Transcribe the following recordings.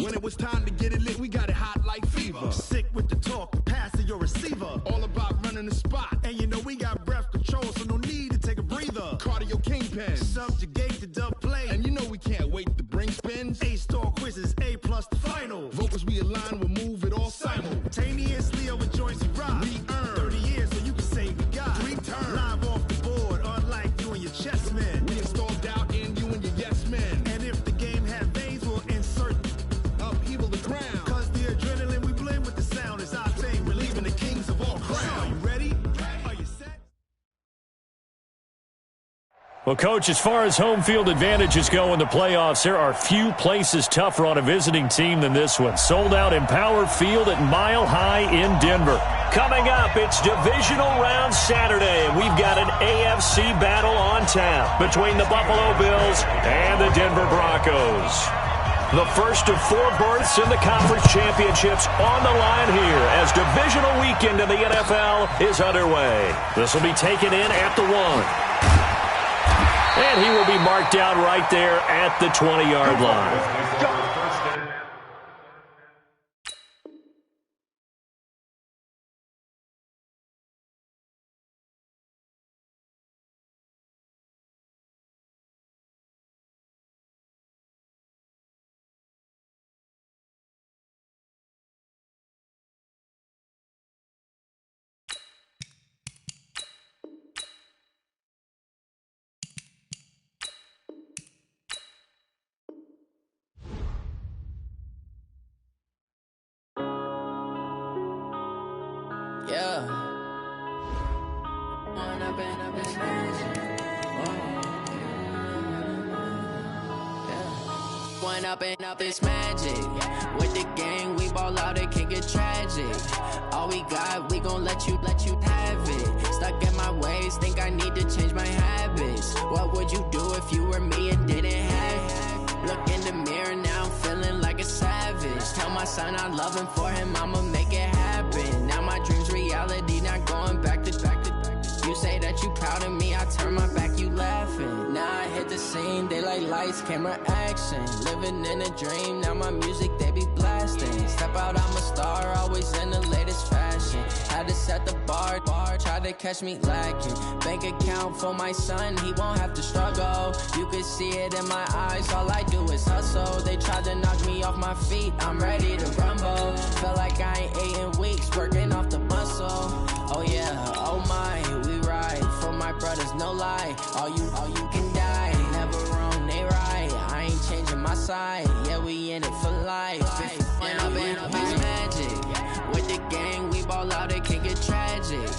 When it was time to get it lit, we got it hot like fever. Sick with the talk, passing your receiver. All about running the spot. And you know we got breath control, so no need to take a breather. Cardio kingpin. Subjugate the dub play. And you know we can't wait to bring spins. A-star quizzes, A+ the final. Vocals we align, we'll move it all simultaneously over joints we rock. We earn 30 years, so you can say we got 3 turns. Live off the board, unlike you and your chess men. We installed doubt in you and your yes men. And if the game had veins, we'll insert upheaval the crown. Cause the adrenaline we blend with the sound is our thing. Relieving the kings of all crowns. Are you ready? Are you set? Well, Coach, as far as home field advantages go in the playoffs, there are few places tougher on a visiting team than this one. Sold out Empower Field at Mile High in Denver. Coming up, it's Divisional Round Saturday, and we've got an AFC battle on tap between the Buffalo Bills and the Denver Broncos. The first of 4 berths in the conference championships on the line here as divisional weekend in the NFL is underway. This will be taken in at the 1. And he will be marked down right there at the 20-yard line. Yeah. One up and up is magic. With the gang, we ball out, it can get tragic. All we got, we gon' let you have it. Stuck in my ways, think I need to change my habits. What would you do if you were me and didn't have it? Look in the mirror, now I'm feeling like a savage. Tell my son I love him, for him I'ma make it happen. Now my dream's reality, not going back to. You say that you proud of me, I turn my back, you laughing. Now I hit the scene, daylight lights, camera action. Living in a dream, now my music, they be blasting. Step out, I'm a star, always in the latest fashion. Had to set the bar, try to catch me lacking. Bank account for my son, he won't have to struggle. You could see it in my eyes, all I do is hustle. They tried to knock me off my feet, I'm ready to rumble. Felt like I ain't ate in weeks, working off the muscle. Oh yeah, oh my, we ride for my brothers, no lie. All you can die, never wrong, they right. I ain't changing my side, yeah, we in it for life. And I've been magic. With the gang, we ball out, it can get tragic.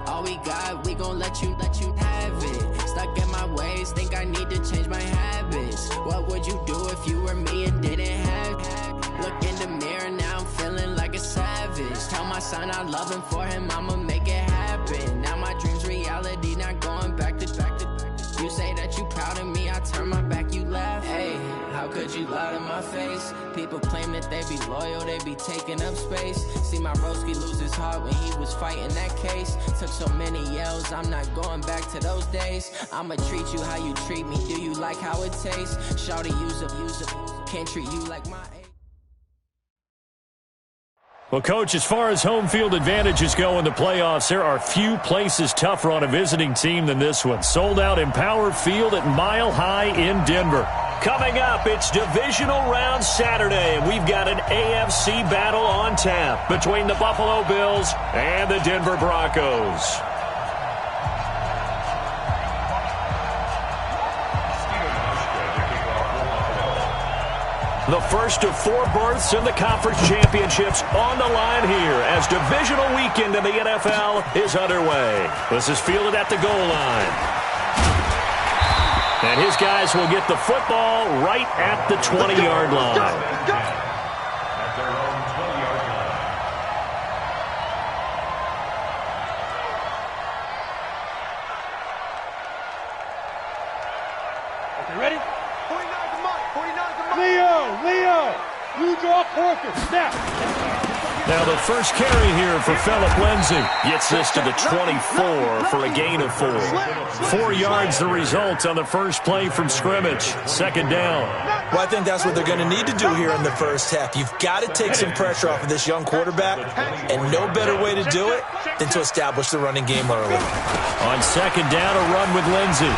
All we got, we gon' let you have it. Stuck in my ways, think I need to change my habits. What would you do if you were me and didn't have it? Look in the mirror, now I'm feeling like a savage. Tell my son I love him, for him I'ma make it happen. Now my dream's reality, not going back to. You say that you proud of me, I turn my back, you laugh. Hey, how could you lie to my face? People claim that they be loyal, they be taking up space. See my broski lose his heart when he was fighting that case. Took so many yells, I'm not going back to those days. I'ma treat you how you treat me, do you like how it tastes? Shawty, use up, can't treat you like my age. Well, Coach, as far as home field advantages go in the playoffs, there are few places tougher on a visiting team than this one. Sold out Empower Field at Mile High in Denver. Coming up, it's Divisional Round Saturday, and we've got an AFC battle on tap between the Buffalo Bills and the Denver Broncos. The first of 4 berths in the conference championships on the line here as divisional weekend in the NFL is underway. This is fielded at the goal line. And his guys will get the football right at the 20-yard line. At their own 20-yard line. Okay, ready? 49's the mark. 49's the mark. Leo, you draw Porker. Snap. Now the first carry here for Phillip Lindsay. Gets this to the 24 for a gain of 4. 4 yards the result on the first play from scrimmage. Second down. Well, I think that's what they're going to need to do here in the first half. You've got to take some pressure off of this young quarterback, and no better way to do it than to establish the running game early. On second down, a run with Lindsay.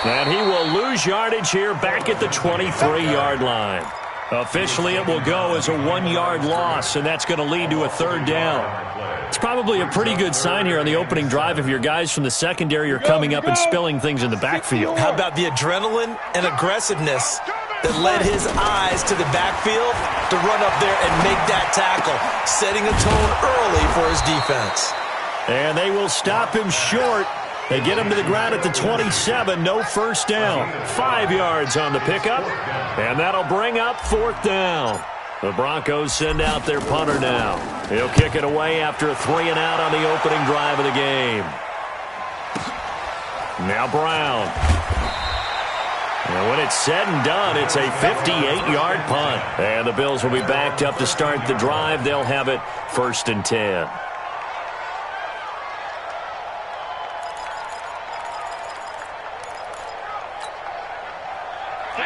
And he will lose yardage here back at the 23-yard line. Officially, it will go as a 1-yard loss, and that's going to lead to a third down. It's probably a pretty good sign here on the opening drive if your guys from the secondary are coming up and spilling things in the backfield. How about the adrenaline and aggressiveness that led his eyes to the backfield to run up there and make that tackle, setting a tone early for his defense. And they will stop him short. They get him to the ground at the 27, no first down. 5 yards on the pickup, and that'll bring up fourth down. The Broncos send out their punter now. He'll kick it away after a 3-and-out on the opening drive of the game. Now Brown. And when it's said and done, it's a 58-yard punt. And the Bills will be backed up to start the drive. They'll have it 1st and 10.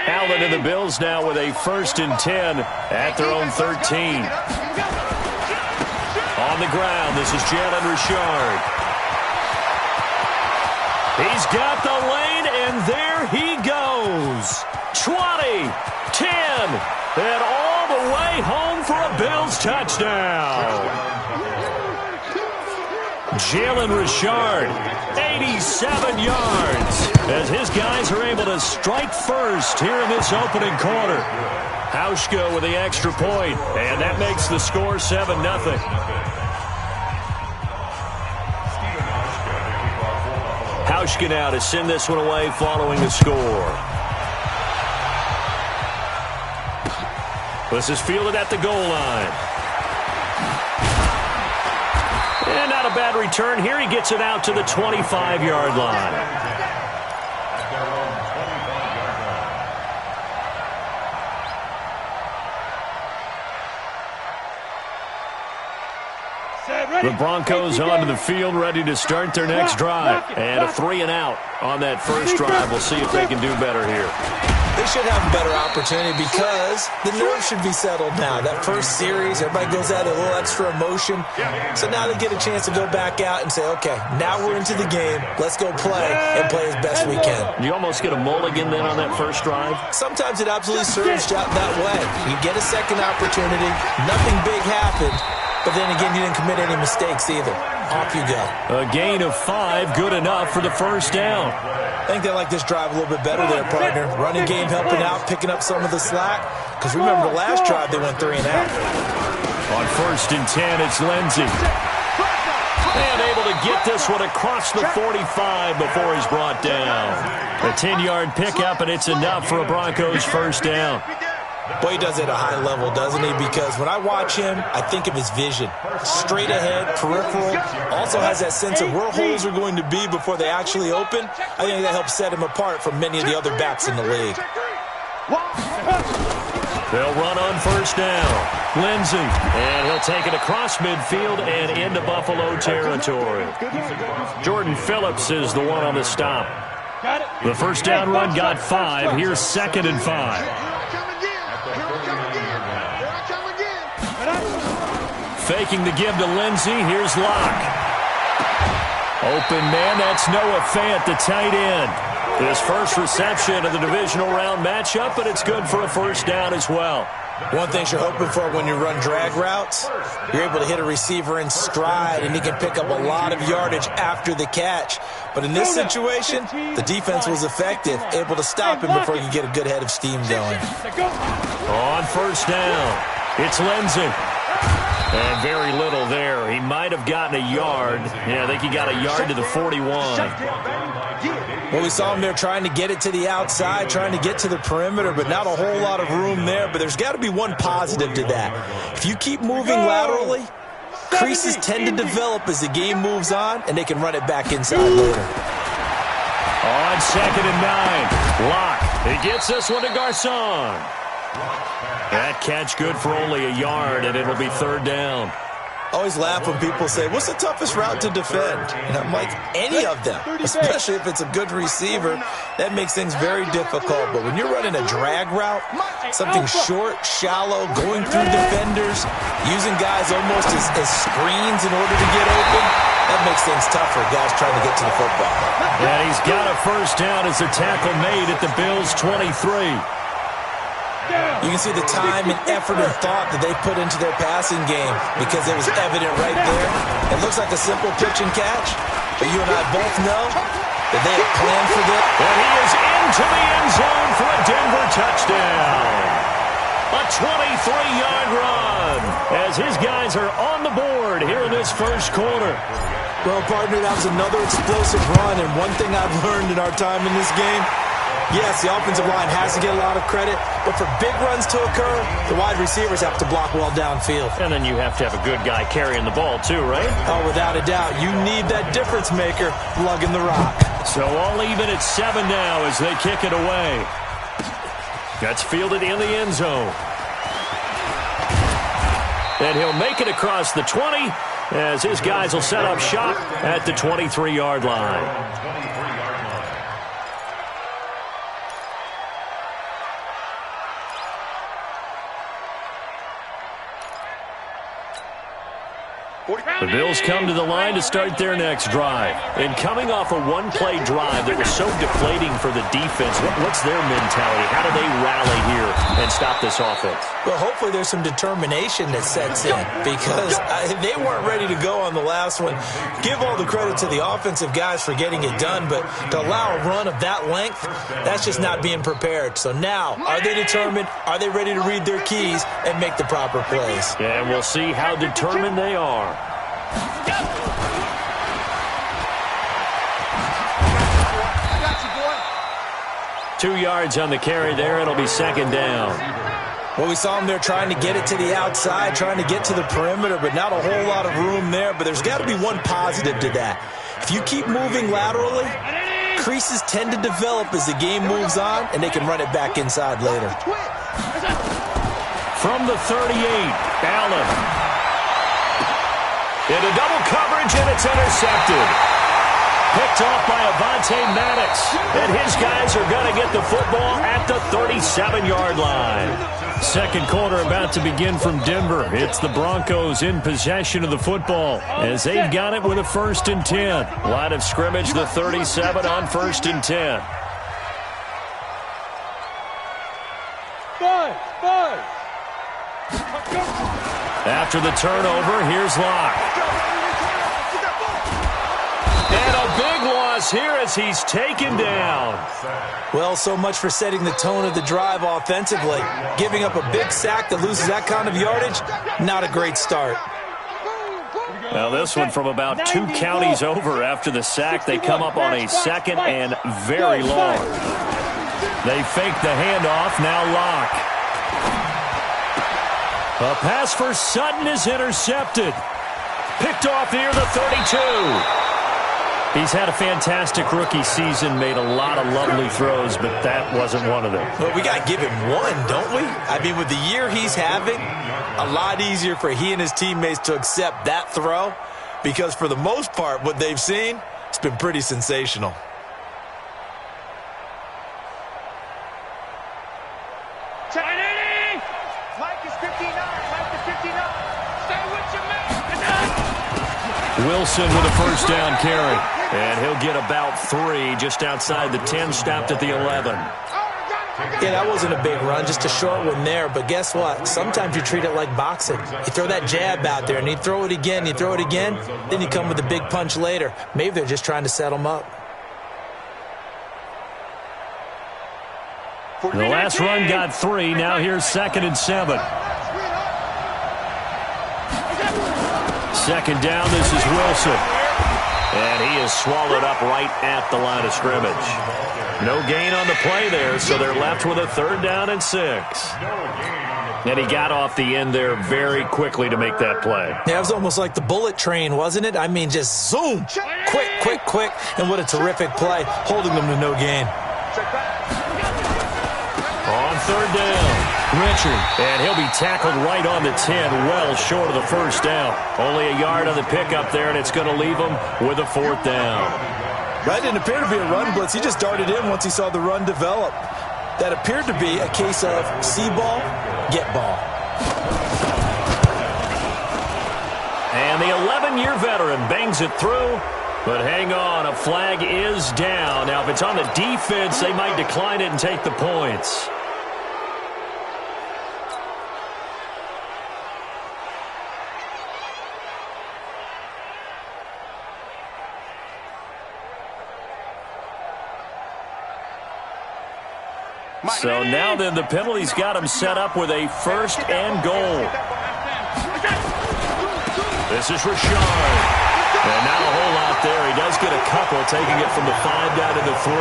Allen and the Bills now with a 1st and 10 at their own 13. On the ground, this is Jalen Richard. He's got the lane, and there he goes. 20, 10, and all the way home for a Bills touchdown. Jalen Richard, 87 yards, as his guys are able to strike first here in this opening quarter. Hauschka with the extra point, and that makes the score 7-0. Hauschka now to send this one away following the score. This is fielded at the goal line. And not a bad return here. He gets it out to the 25-yard line. The Broncos onto the field, ready to start their next drive. And a 3-and-out on that first drive. We'll see if they can do better here. They should have a better opportunity because the nerves should be settled now. That first series, everybody goes out with a little extra emotion. So now they get a chance to go back out and say, okay, now we're into the game. Let's go play and play as best we can. You almost get a mulligan then on that first drive? Sometimes it absolutely serves out that way. You get a second opportunity. Nothing big happened. But then again, you didn't commit any mistakes either. Off you go. A gain of 5, good enough for the first down. I think they like this drive a little bit better there, partner. Running game helping out, picking up some of the slack. Because remember, the last drive they went 3-and-out. On 1st and 10, it's Lindsay. And able to get this one across the 45 before he's brought down. A 10-yard pickup, and it's enough for a Broncos first down. Boy, he does it at a high level, doesn't he? Because when I watch him, I think of his vision. Straight ahead, peripheral. Also has that sense of where holes are going to be before they actually open. I think that helps set him apart from many of the other backs in the league. They'll run on first down. Lindsay. And he'll take it across midfield and into Buffalo territory. Jordan Phillips is the one on the stop. The first down run got 5. Here's 2nd and 5. Faking the give to Lindsay. Here's Locke. Open man, that's Noah Fant, the tight end. His first reception of the divisional round matchup, but it's good for a first down as well. One thing you're hoping for when you run drag routes, you're able to hit a receiver in stride, and he can pick up a lot of yardage after the catch. But in this situation, the defense was effective, able to stop him before he could get a good head of steam going. On first down, it's Lindsay. And very little there. He might have gotten a yard. Yeah, I think he got a yard to the 41. Well, we saw him there trying to get it to the outside, trying to get to the perimeter, but not a whole lot of room there. But there's got to be one positive to that. If you keep moving laterally, creases tend to develop as the game moves on, and they can run it back inside later. On 2nd and 9, Locke. He gets this one to Garcon. That catch good for only a yard, and it'll be third down. I always laugh when people say, what's the toughest route to defend? And I'm like, any of them, especially if it's a good receiver. That makes things very difficult. But when you're running a drag route, something short, shallow, going through defenders, using guys almost as screens in order to get open, that makes things tough for guys trying to get to the football. And he's got a first down as the tackle made at the Bills' 23. You can see the time and effort and thought that they put into their passing game because it was evident right there. It looks like a simple pitch and catch, but you and I both know that they have planned for this. And he is into the end zone for a Denver touchdown. A 23-yard run as his guys are on the board here in this first quarter. Well, partner, that was another explosive run, and one thing I've learned in our time in this game, yes, the offensive line has to get a lot of credit, but for big runs to occur, the wide receivers have to block well downfield. And then you have to have a good guy carrying the ball too, right? Oh, without a doubt. You need that difference maker lugging the rock. So all even at 7 now as they kick it away. That's fielded in the end zone. And he'll make it across the 20 as his guys will set up shop at the 23-yard line. The Bills come to the line to start their next drive. And coming off a one-play drive that was so deflating for the defense, what's their mentality? How do they rally here and stop this offense? Well, hopefully there's some determination that sets in because they weren't ready to go on the last one. Give all the credit to the offensive guys for getting it done, but to allow a run of that length, that's just not being prepared. So now, are they determined? Are they ready to read their keys and make the proper plays? And we'll see how determined they are. 2 yards on the carry there. It'll be second down. Well, we saw them there trying to get it to the outside, trying to get to the perimeter, but not a whole lot of room there. But there's got to be one positive to that. If you keep moving laterally, creases tend to develop as the game moves on, and they can run it back inside later. From the 38, Allen. Into double coverage, and it's intercepted. Picked off by Avonte Maddox. And his guys are going to get the football at the 37-yard line. Second quarter about to begin from Denver. It's the Broncos in possession of the football as they've got it with a 1st and 10. Line of scrimmage, the 37 on 1st and 10. After the turnover, here's Locke. And a big loss here as he's taken down. Well, so much for setting the tone of the drive offensively. Giving up a big sack that loses that kind of yardage, not a great start. Now this one from about 2 counties over after the sack. They come up on a 2nd and very long. They fake the handoff, now Locke. A pass for Sutton is intercepted. Picked off near the 32. He's had a fantastic rookie season, made a lot of lovely throws, but that wasn't one of them. Well, we got to give him one, don't we? I mean, with the year he's having, a lot easier for he and his teammates to accept that throw because for the most part, what they've seen, it's been pretty sensational. Wilson with a first down carry. And he'll get about 3 just outside the 10, stopped at the 11. Yeah, that wasn't a big run, just a short one there. But guess what? Sometimes you treat it like boxing. You throw that jab out there, and you throw it again, then you come with a big punch later. Maybe they're just trying to set him up. The last run got 3. Now here's 2nd and 7. Second down, this is Wilson. And he is swallowed up right at the line of scrimmage. No gain on the play there, so they're left with a 3rd down and 6. And he got off the end there very quickly to make that play. Yeah, it was almost like the bullet train, wasn't it? I mean, just zoom. Quick. And what a terrific play, holding them to no gain. On 3rd down. Richard. And he'll be tackled right on the 10, well short of the first down. Only a yard on the pickup there, and it's going to leave him with a 4th down. That didn't appear to be a run blitz. He just darted in once he saw the run develop. That appeared to be a case of see ball, get ball. And the 11-year veteran bangs it through. But hang on, a flag is down. Now, if it's on the defense, they might decline it and take the points. So now then, the penalty's got him set up with a 1st and goal. This is Rashard. And not a whole lot there. He does get a couple, taking it from the 5 down to the 3.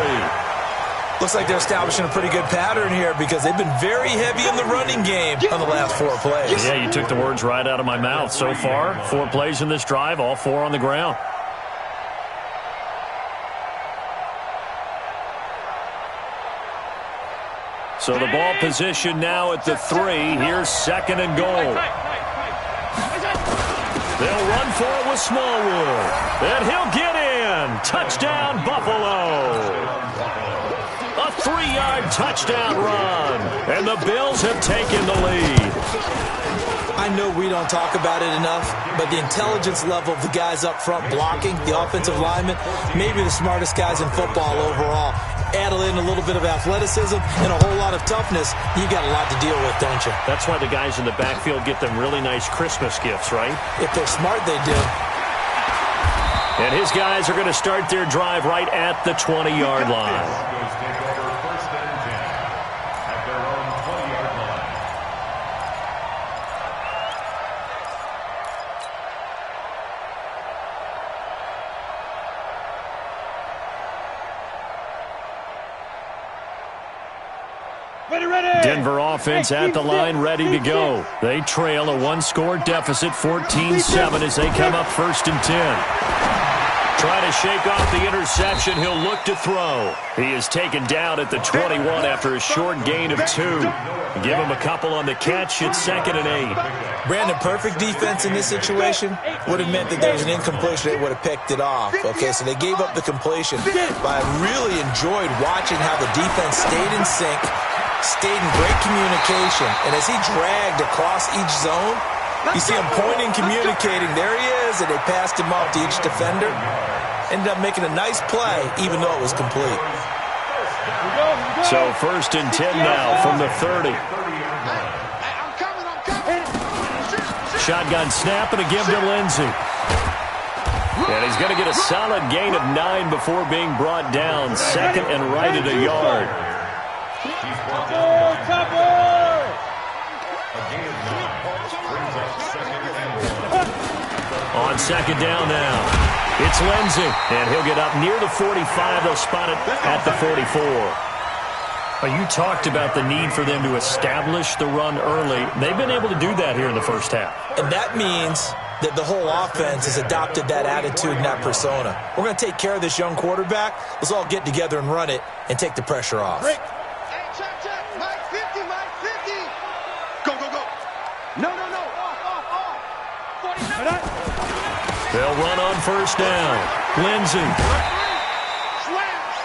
Looks like they're establishing a pretty good pattern here because they've been very heavy in the running game on the last 4 plays. Yeah, you took the words right out of my mouth. So far, 4 plays in this drive, all 4 on the ground. So the ball position now at the 3. Here's 2nd and goal. They'll run for it with Smallwood. And he'll get in. Touchdown, Buffalo. A 3-yard touchdown run. And the Bills have taken the lead. I know we don't talk about it enough, but the intelligence level of the guys up front blocking, the offensive linemen, maybe the smartest guys in football overall. Add in a little bit of athleticism and a whole lot of toughness, you got a lot to deal with, don't you? That's why the guys in the backfield get them really nice Christmas gifts, right? If they're smart, they do. And his guys are going to start their drive right at the 20-yard line. Denver offense at the line, ready to go. They trail a 1-score deficit, 14-7 as they come up 1st and 10. Trying to shake off the interception, he'll look to throw. He is taken down at the 21 after a short gain of 2. Give him a couple on the catch, it's 2nd and 8. Brandon, perfect defense in this situation would have meant that there was an incompletion. They would have picked it off. Okay, so they gave up the completion. But I really enjoyed watching how the defense stayed in sync, stayed in great communication, and as he dragged across each zone, you see him pointing, communicating. There he is, and they passed him off to each defender. Ended up making a nice play, even though it was complete. So 1st and 10 now from the 30. Shotgun snap and a give to Lindsey. And he's going to get a solid gain of 9 before being brought down. 2nd and right at a yard. On 2nd down now. It's Lindsey, and he'll get up near the 45. They'll spot it at the 44. You talked about the need for them to establish the run early. They've been able to do that here in the first half. And that means that the whole offense has adopted that attitude and that persona. We're going to take care of this young quarterback. Let's all get together and run it and take the pressure off. Hey, check. Mike 50, Mike 50. Go. No. Off. 49. They'll run on 1st down. Lindsey.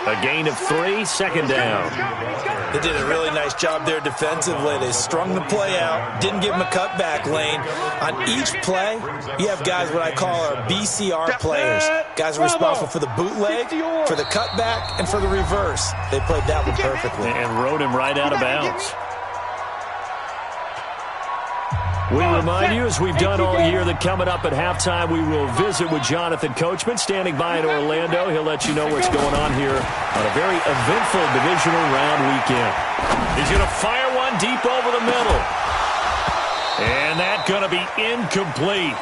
A gain of 3, 2nd down. They did a really nice job there defensively. They strung the play out, didn't give him a cutback lane. On each play, you have guys what I call our BCR players. Guys are responsible for the bootleg, for the cutback, and for the reverse. They played that one perfectly. And rode him right out of bounds. We remind you, as we've done all year, that coming up at halftime, we will visit with Jonathan Coachman, standing by in Orlando. He'll let you know what's going on here on a very eventful divisional round weekend. He's going to fire one deep over the middle. And that's going to be incomplete.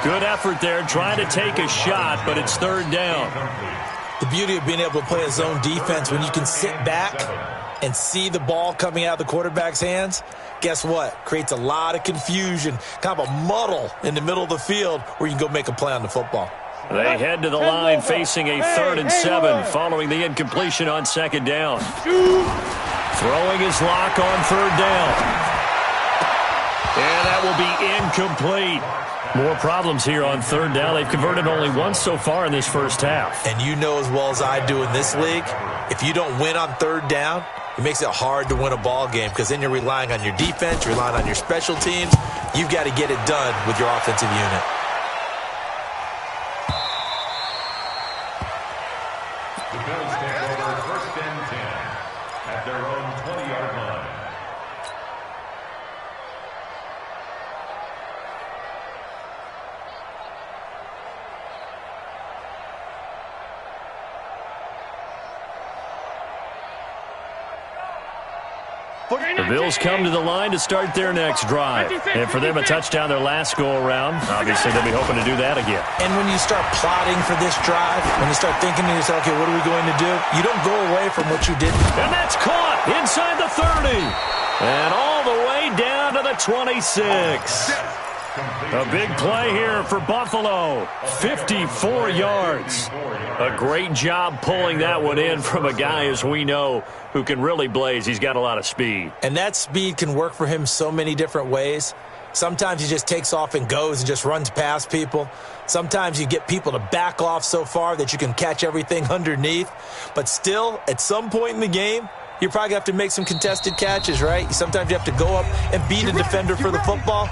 Good effort there, trying to take a shot, but it's 3rd down. The beauty of being able to play a zone defense when you can sit back and see the ball coming out of the quarterback's hands, guess what? Creates a lot of confusion, kind of a muddle in the middle of the field where you can go make a play on the football. They head to the line facing a 3rd and 7 following the incompletion on 2nd down. Throwing his lock on third down. And that will be incomplete. More problems here on third down. They've converted only once so far in this first half. And you know as well as I do in this league, if you don't win on third down, it makes it hard to win a ball game because then you're relying on your defense, you're relying on your special teams. You've got to get it done with your offensive unit. The Bills take over first and 10 at their own 20-yard line. The Bills come to the line to start their next drive. And for them, a touchdown their last go-around. Obviously, they'll be hoping to do that again. And when you start plotting for this drive, when you start thinking to yourself, okay, what are we going to do? You don't go away from what you did. And that's caught inside the 30. And all the way down to the 26. A big play here for Buffalo. 54 yards. A great job pulling that one in from a guy, as we know, who can really blaze. He's got a lot of speed. And that speed can work for him so many different ways. Sometimes he just takes off and goes and just runs past people. Sometimes you get people to back off so far that you can catch everything underneath. But still, at some point in the game, you're probably going to have to make some contested catches, right? Sometimes you have to go up and beat a defender for the football.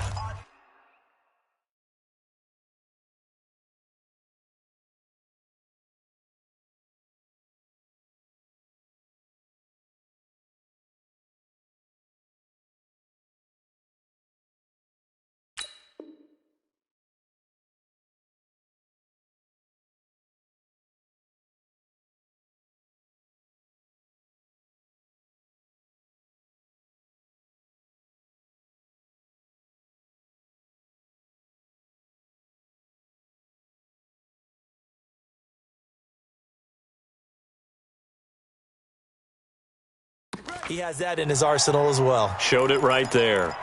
He has that in his arsenal as well. Showed it right there.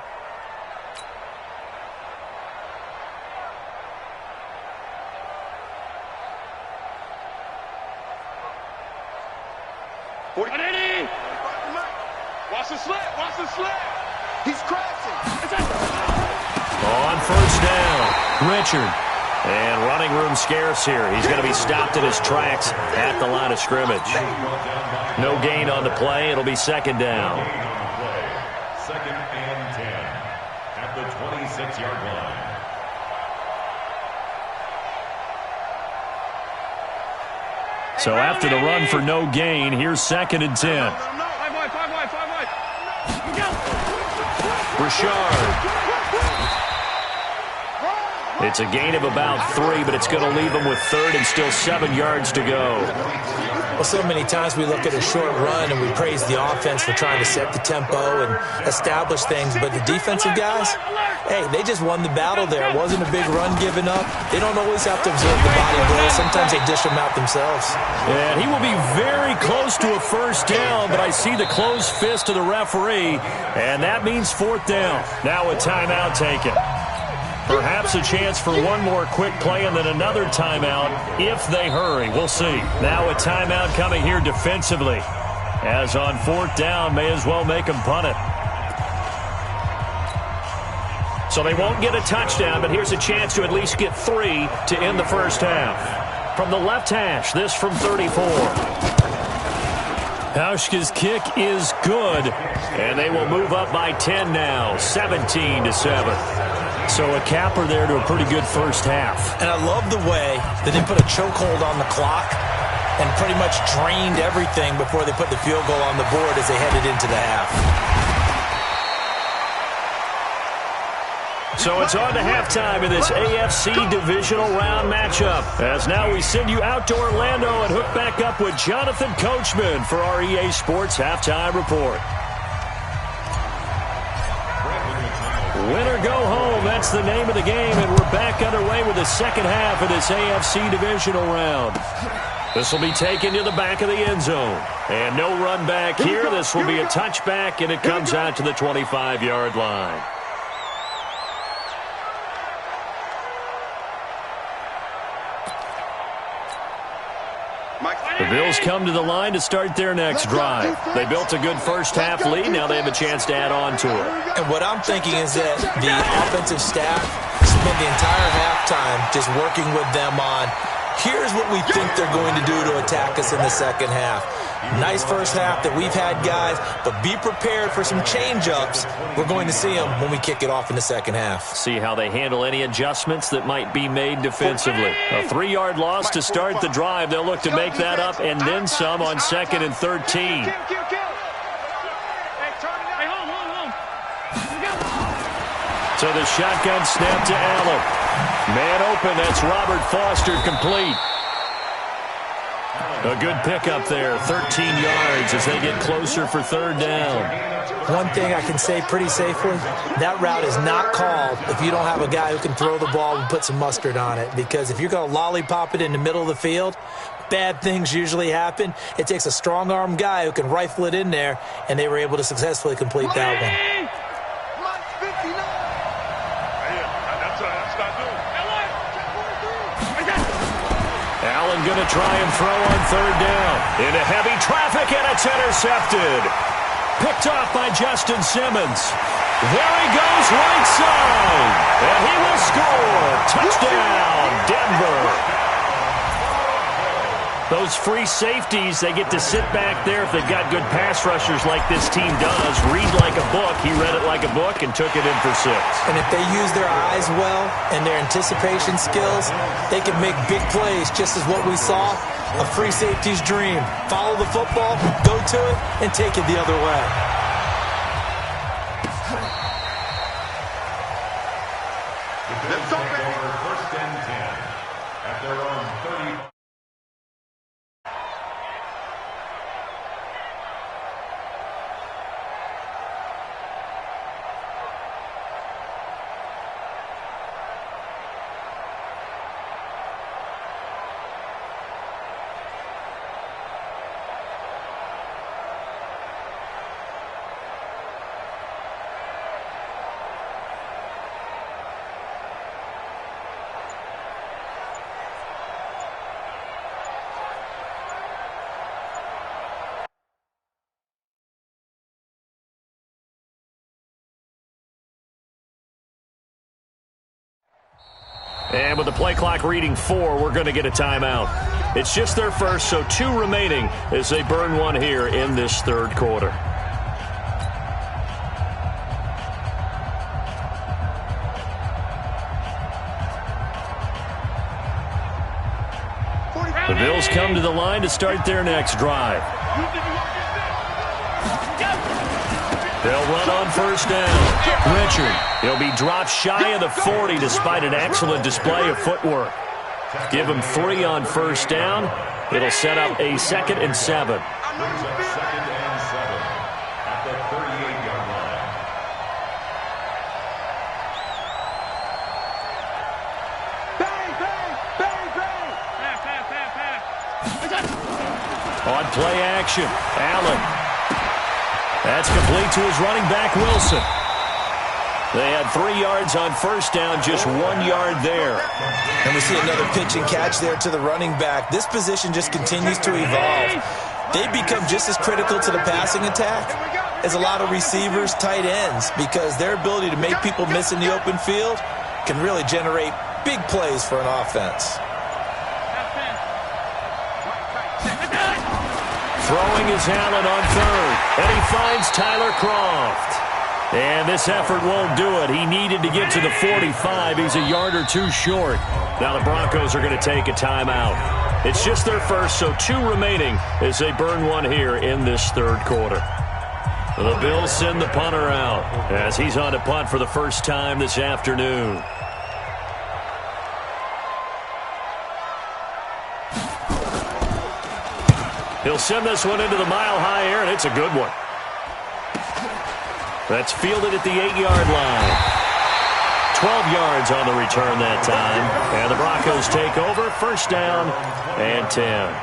Watch the slip. Watch the slip. He's crashing. On first down, Richard. And running room scarce here. He's going to be stopped in his tracks at the line of scrimmage. No gain on the play. It'll be second down. Second and 10 at the 26-yard line. So after the run for no gain, here's second and 10. Richard. It's a gain of about 3, but it's going to leave him with third and still 7 yards to go. Well, so many times we look at a short run and we praise the offense for trying to set the tempo and establish things, but the defensive guys, hey, they just won the battle there. It wasn't a big run given up. They don't always have to absorb the body blows. Sometimes they dish them out themselves. And he will be very close to a first down, but I see the closed fist of the referee, and that means fourth down. Now a timeout taken. Perhaps a chance for one more quick play and then another timeout if they hurry. We'll see. Now a timeout coming here defensively. As on fourth down, may as well make them punt it. So they won't get a touchdown, but here's a chance to at least get 3 to end the first half. From the left hash, this from 34. Hauschka's kick is good, and they will move up by 10 now, 17-7. So a capper there to a pretty good first half. And I love the way that they put a chokehold on the clock and pretty much drained everything before they put the field goal on the board as they headed into the half. So it's on to halftime in this AFC divisional round matchup. As now we send you out to Orlando and hook back up with Jonathan Coachman for our EA Sports Halftime Report. Win or go home, that's the name of the game, and we're back underway with the second half of this AFC divisional round. This will be taken to the back of the end zone. And no run back here. This will be a touchback, and it comes out to the 25-yard line. The Bills come to the line to start their next drive. They built a good first-half lead. Now they have a chance to add on to it. And what I'm thinking is that the offensive staff spent the entire halftime just working with them on, here's what we think they're going to do to attack us in the second half. Nice first half that we've had, guys, but be prepared for some change-ups. We're going to see them when we kick it off in the second half. See how they handle any adjustments that might be made defensively. A 3-yard loss to start the drive. They'll look to make that up and then some on 2nd and 13. So the shotgun snap to Allen. Man open, that's Robert Foster, complete. A good pickup there, 13 yards as they get closer for 3rd down. One thing I can say pretty safely, that route is not called if you don't have a guy who can throw the ball and put some mustard on it. Because if you're going to lollipop it in the middle of the field, bad things usually happen. It takes a strong-arm guy who can rifle it in there, and they were able to successfully complete that one. Allen going to try and throw on 3rd down. Into heavy traffic, and it's intercepted. Picked off by Justin Simmons. There he goes, right side. And he will score. Touchdown, Denver. Those free safeties, they get to sit back there if they've got good pass rushers like this team does. Read like a book. He read it like a book and took it in for 6. And if they use their eyes well and their anticipation skills, they can make big plays, just as what we saw, a free safety's dream. Follow the football, go to it, and take it the other way. Let's go, baby. 1st and 10 at their own 30. And with the play clock reading 4, we're going to get a timeout. It's just their first, so 2 remaining as they burn one here in this 3rd quarter. The Bills come to the line to start their next drive. They'll run on 1st down. Richard, he'll be dropped shy of the 40 despite an excellent display of footwork. Give him 3 on 1st down. It'll set up a 2nd and 7. At the 38-yard line. On play action, Allen. That's complete to his running back, Wilson. They had 3 yards on 1st down, just 1 yard there. And we see another pitch and catch there to the running back. This position just continues to evolve. They become just as critical to the passing attack as a lot of receivers, tight ends, because their ability to make people miss in the open field can really generate big plays for an offense. Throwing is Allen on 3rd, and he finds Tyler Croft. And this effort won't do it. He needed to get to the 45. He's a yard or 2 short. Now the Broncos are going to take a timeout. It's just their first, so 2 remaining as they burn one here in this 3rd quarter. The Bills send the punter out as he's on to punt for the first time this afternoon. He'll send this one into the mile-high air, and it's a good one. That's fielded at the 8-yard line. 12 yards on the return that time. And the Broncos take over, 1st down and 10.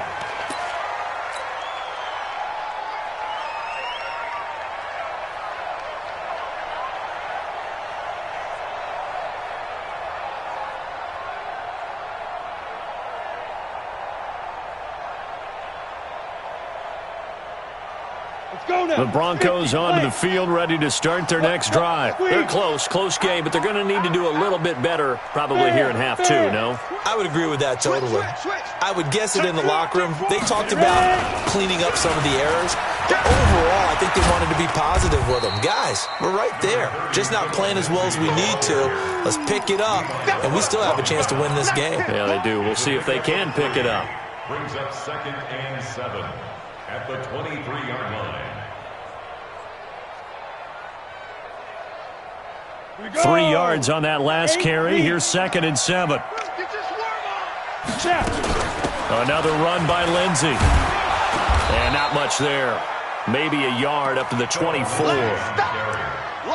The Broncos onto the field, ready to start their next drive. They're close game, but they're going to need to do a little bit better probably here in half two, no? I would agree with that totally. I would guess it in the locker room. They talked about cleaning up some of the errors, but overall, I think they wanted to be positive with them. Guys, we're right there. Just not playing as well as we need to. Let's pick it up, and we still have a chance to win this game. Yeah, they do. We'll see if they can pick it up. Brings up 2nd and 7 at the 23-yard line. 3 yards on that last carry. Here's 2nd and 7. Another run by Lindsey. And not much there. Maybe a yard up to the 24.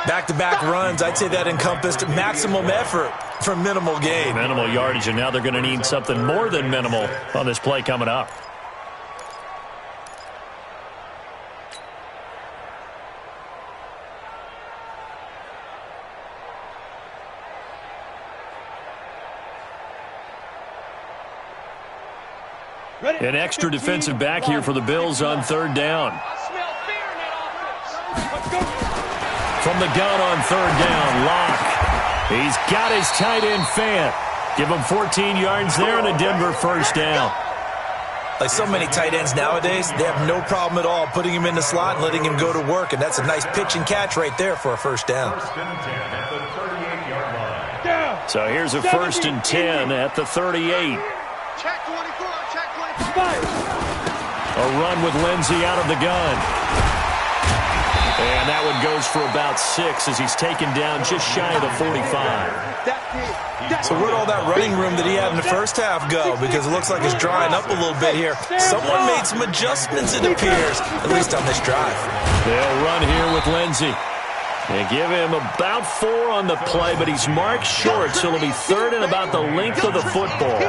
Back-to-back runs, I'd say that encompassed maximum effort for minimal gain. Minimal yardage, and now they're going to need something more than minimal on this play coming up. An extra defensive back here for the Bills on 3rd down. From the gun on 3rd down, Locke. He's got his tight end Fant. Give him 14 yards there and a Denver 1st down. Like so many tight ends nowadays, they have no problem at all putting him in the slot and letting him go to work, and that's a nice pitch and catch right there for a 1st down. 1st and 10 at the 38-yard line. So here's a 1st and 10 at the 38. Check 24, check 24. A run with Lindsey out of the gun. And that one goes for about 6 as he's taken down just shy of the 45. So where'd all that running room that he had in the first half go? Because it looks like it's drying up a little bit here. Someone made some adjustments, it appears, at least on this drive. They'll run here with Lindsey. They give him about 4 on the play, but he's marked short, so it'll be 3rd and about the length of the football.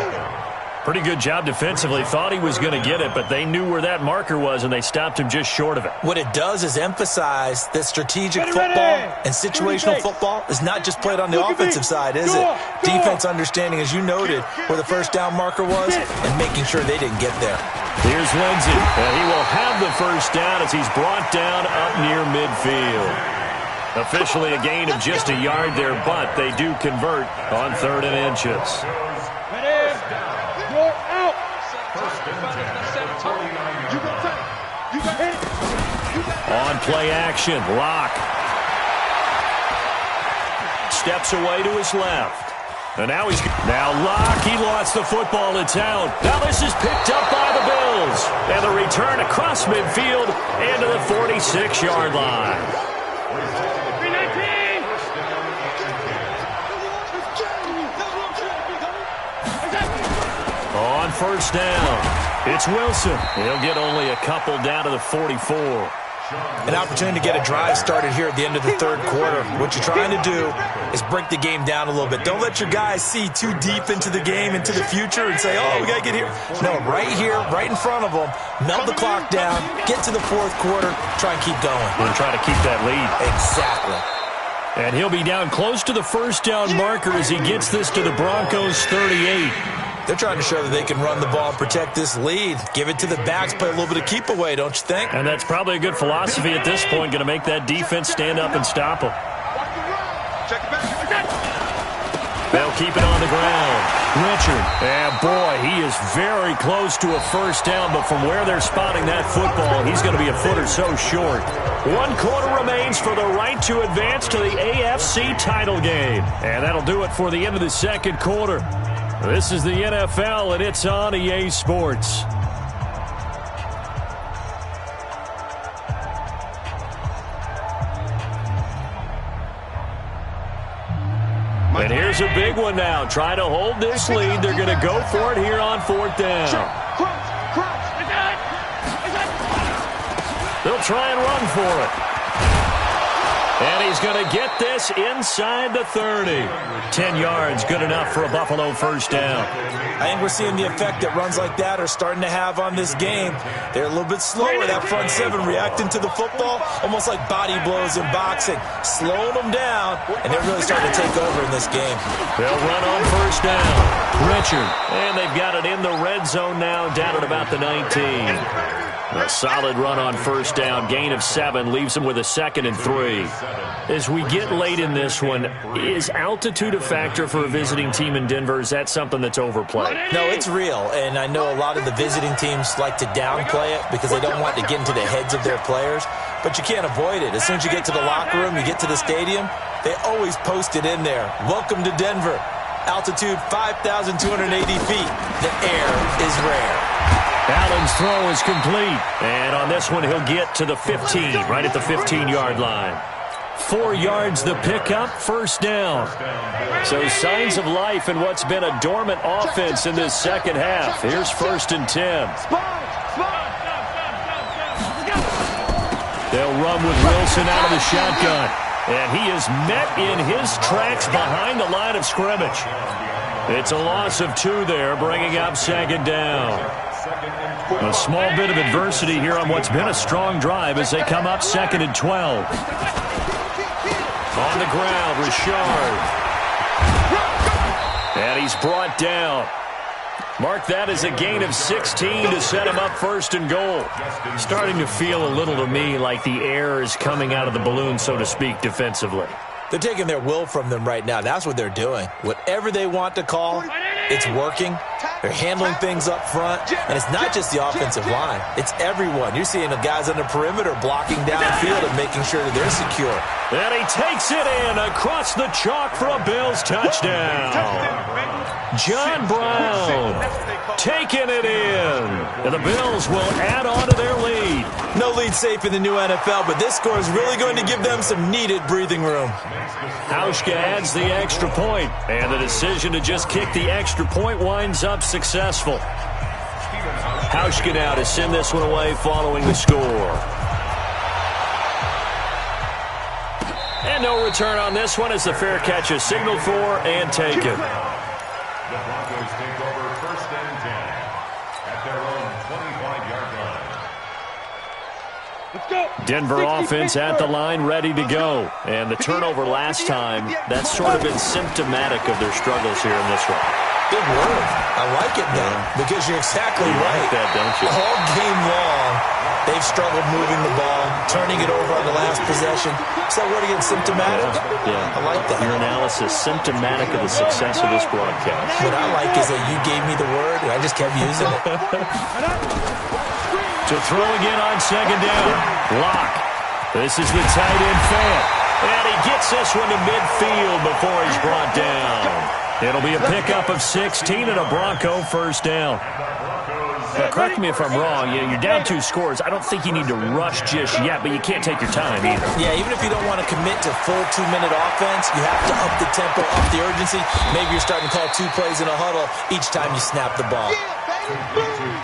Pretty good job defensively. Thought he was going to get it, but they knew where that marker was, and they stopped him just short of it. What it does is emphasize that strategic football and situational football is not just played on the offensive side, is it? Defense understanding, as you noted, where the 1st down marker was and making sure they didn't get there. Here's Lindsey, and he will have the 1st down as he's brought down up near midfield. Officially a gain of just a yard there, but they do convert on 3rd and inches. On play action, Locke steps away to his left. And now Locke, he lost the football. It's out. Now this is picked up by the Bills. And the return across midfield into the 46-yard line. On 1st down, it's Wilson. He'll get only a couple down to the 44. An opportunity to get a drive started here at the end of the 3rd quarter. What you're trying to do is break the game down a little bit. Don't let your guys see too deep into the game, into the future, and say, oh, we got to get here. No, right here, right in front of them, melt the clock down, get to the 4th quarter, try and keep going. And try to keep that lead. Exactly. And he'll be down close to the 1st down marker as he gets this to the Broncos 38. They're trying to show that they can run the ball and protect this lead. Give it to the backs, play a little bit of keep away, don't you think? And that's probably a good philosophy at this point, going to make that defense stand up and stop them. They'll keep it on the ground. Richard, and boy, he is very close to a 1st down, but from where they're spotting that football, he's going to be a foot or so short. 1 quarter remains for the right to advance to the AFC title game. And that'll do it for the end of the 2nd quarter. This is the NFL, and it's on EA Sports. And here's a big one now. Trying to hold this lead. They're going to go for it here on 4th down. They'll try and run for it. And he's going to get this inside the 30. 10 yards, good enough for a Buffalo 1st down. I think we're seeing the effect that runs like that are starting to have on this game. They're a little bit slower, that front 7, reacting to the football, almost like body blows in boxing, slowing them down, and they're really starting to take over in this game. They'll run on 1st down. Richard, and they've got it in the red zone now, down at about the 19. A solid run on first down. Gain of 7 leaves them with a 2nd and 3. As we get late in this one, is altitude a factor for a visiting team in Denver? Is that something that's overplayed? No, it's real, and I know a lot of the visiting teams like to downplay it because they don't want to get into the heads of their players, but you can't avoid it. As soon as you get to the locker room, you get to the stadium, they always post it in there. Welcome to Denver. Altitude 5,280 feet. The air is rare. Allen's throw is complete. And on this one, he'll get to the 15, right at the 15-yard line. 4 yards the pickup, first down. So signs of life in what's been a dormant offense in this second half. Here's 1st and 10. They'll run with Wilson out of the shotgun. And he is met in his tracks behind the line of scrimmage. It's a loss of 2 there, bringing up 2nd down. A small bit of adversity here on what's been a strong drive as they come up 2nd and 12. On the ground, Richard. And he's brought down. Mark that as a gain of 16 to set him up 1st and goal. Starting to feel a little to me like the air is coming out of the balloon, so to speak, defensively. They're taking their will from them right now. That's what they're doing. Whatever they want to call, it's working. They're handling things up front. And it's not just the offensive line. It's everyone. You're seeing the guys on the perimeter blocking downfield and making sure that they're secure. And he takes it in across the chalk for a Bills touchdown. John Brown taking it in. And the Bills will add on to their lead. No lead safe in the new NFL, but this score is really going to give them some needed breathing room. Hauschka adds the extra point, and the decision to just kick the extra point winds up successful. Hauschka now to send this one away following the score. And no return on this one as the fair catch is signaled for and taken. The Broncos take over 1st and 10 at their own 25-yard line. Let's go. Denver offense at the line, ready to go. And the turnover last time, that's sort of been symptomatic of their struggles here in this one. Big word. I like it now because you're exactly right. Like that, don't you? All game long, they've struggled moving the ball, turning it over on the last possession. Is that word again, symptomatic? Yeah. I like that. Your analysis, symptomatic of the success of this broadcast. What I like is that you gave me the word, and I just kept using it. To throw again on 2nd down. Lock. This is the tight end fan. And he gets this one to midfield before he's brought down. It'll be a pickup of 16 and a Bronco 1st down. Now, correct me if I'm wrong. You're down 2 scores. I don't think you need to rush just yet, but you can't take your time either. Yeah, even if you don't want to commit to full 2-minute offense, you have to up the tempo, up the urgency. Maybe you're starting to call 2 plays in a huddle each time you snap the ball.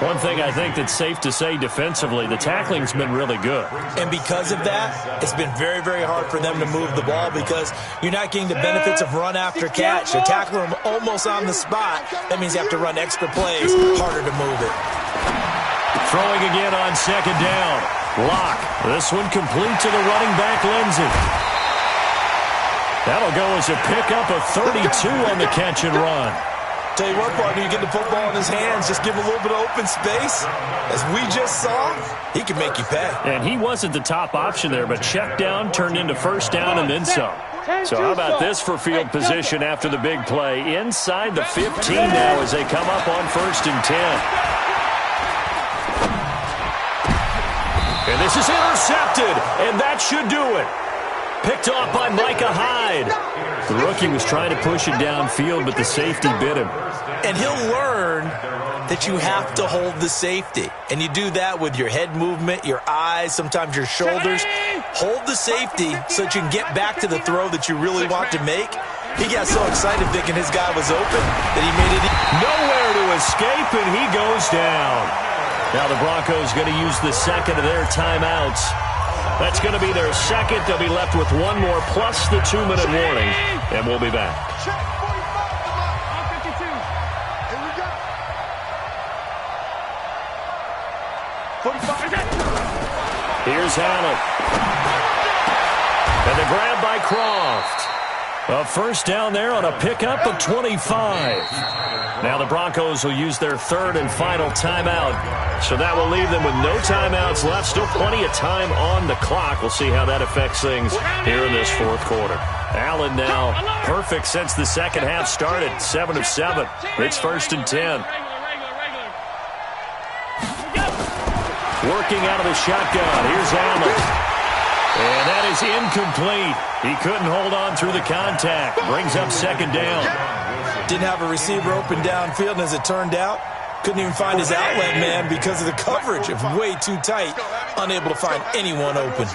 One thing I think that's safe to say defensively, the tackling's been really good. And because of that, it's been very, very hard for them to move the ball because you're not getting the benefits of run after catch. They tackle them almost on the spot. That means you have to run extra plays, harder to move it. Throwing again on 2nd down. Lock. This one complete to the running back, Lindsey. That'll go as a pickup of 32 on the catch and run. Tell you what, partner, you get the football in his hands, just give him a little bit of open space. As we just saw, he can make you pay. And he wasn't the top option there, but check down turned into 1st down and then some. So how about this for field position after the big play? Inside the 15 now as they come up on 1st and 10. And this is intercepted, and that should do it. Picked off by Micah Hyde. The rookie was trying to push it downfield, but the safety bit him. And he'll learn that you have to hold the safety. And you do that with your head movement, your eyes, sometimes your shoulders. Hold the safety so that you can get back to the throw that you really want to make. He got so excited thinking his guy was open that he made it. Nowhere to escape, and he goes down. Now the Broncos going to use the 2nd of their timeouts. That's going to be their 2nd. They'll be left with 1 more plus the 2-minute warning, and we'll be back. Here's Allen. And the grab by Croft. A first down there on a pickup of 25. Now the Broncos will use their third and final timeout. So that will leave them with no timeouts left. Still plenty of time on the clock. We'll see how that affects things here in this fourth quarter. Allen now perfect since the second half started. 7 of 7. It's first and 10. Working out of the shotgun. Here's Allen. And that is incomplete. He couldn't hold on through the contact. Brings up second down. Didn't have a receiver open downfield, and as it turned out, couldn't even find his outlet man because of the coverage. It was way too tight. Unable to find anyone open.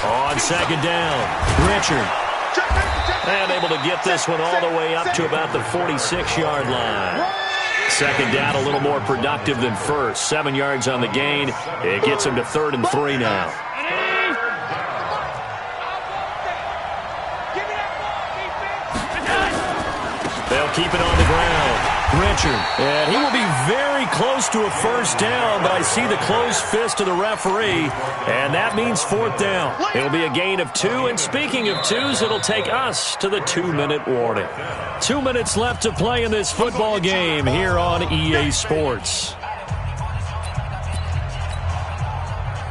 On second down, Richard. And able to get this one all the way up to about the 46-yard line. Second down, a little more productive than first. 7 yards on the gain. It gets him to 3rd and 3 now. They'll keep it on the ground. Richard. And he will be very close to a first down, but I see the closed fist of the referee, and that means 4th down. It'll be a gain of 2, and speaking of 2s, it'll take us to the 2-minute warning. 2 minutes left to play in this football game here on EA Sports.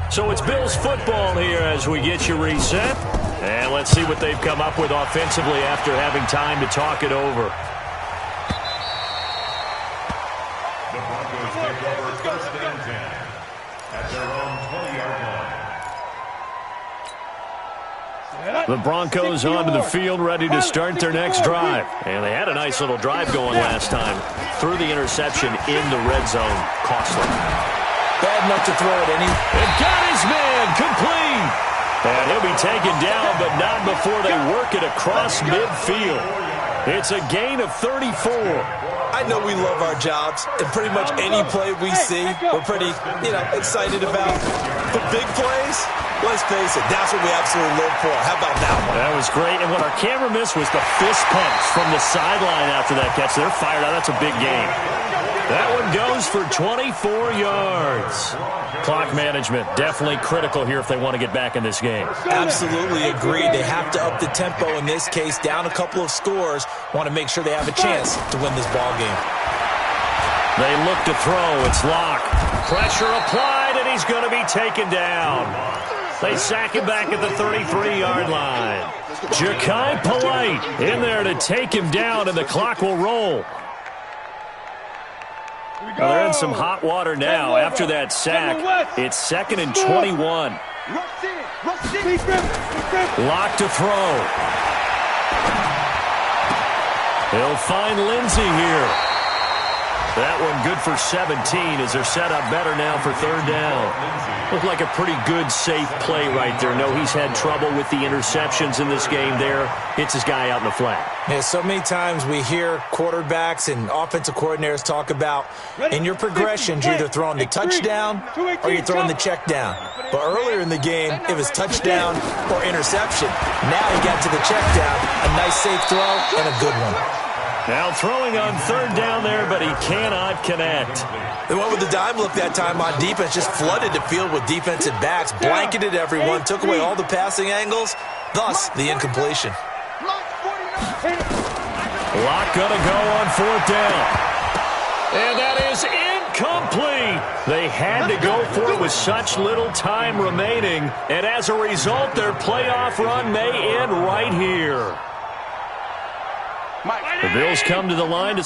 So it's Bills football here as we get you reset. And let's see what they've come up with offensively after having time to talk it over. The Broncos take over first and 10 at their own 20-yard line. The Broncos onto the field, ready to start their next drive. And they had a nice little drive going last time. Threw the interception in the red zone. Costly. Bad enough to throw it, any. And got his man complete. And he'll be taken down, but not before they work it across midfield. It's a gain of 34. I know we love our jobs, and pretty much any play we see, we're pretty, excited about. But big plays, let's face it, that's what we absolutely live for. How about that one? That was great, and what our camera missed was the fist pumps from the sideline after that catch. They're fired out. That's a big game. That one goes for 24 yards. Clock management, definitely critical here if they want to get back in this game. Absolutely agreed. They have to up the tempo in this case, down a couple of scores. Want to make sure they have a chance to win this ball game. They look to throw. It's Locke. Pressure applied, and he's going to be taken down. They sack him back at the 33-yard line. Ja'Kai Polite in there to take him down, and the clock will roll. Well, they're in some hot water now. After that sack, it's 2nd and 21. Locke to throw. He'll find Lindsey here. That one good for 17 as they're set up better now for 3rd down. Looked like a pretty good, safe play right there. No, he's had trouble with the interceptions in this game there. Hits his guy out in the flat. Yeah, so many times we hear quarterbacks and offensive coordinators talk about in your progressions, you're either throwing the touchdown or you're throwing the check down. But earlier in the game, it was touchdown or interception. Now he got to the check down, a nice safe throw and a good one. Now throwing on 3rd down there, but he cannot connect. They went with the dime look that time on defense, just flooded the field with defensive backs, blanketed everyone, took away all the passing angles, thus the incompletion. Locke gonna go on 4th down. And that is incomplete. They had to go for it with such little time remaining, and as a result, their playoff run may end right here. The Bills come to the line to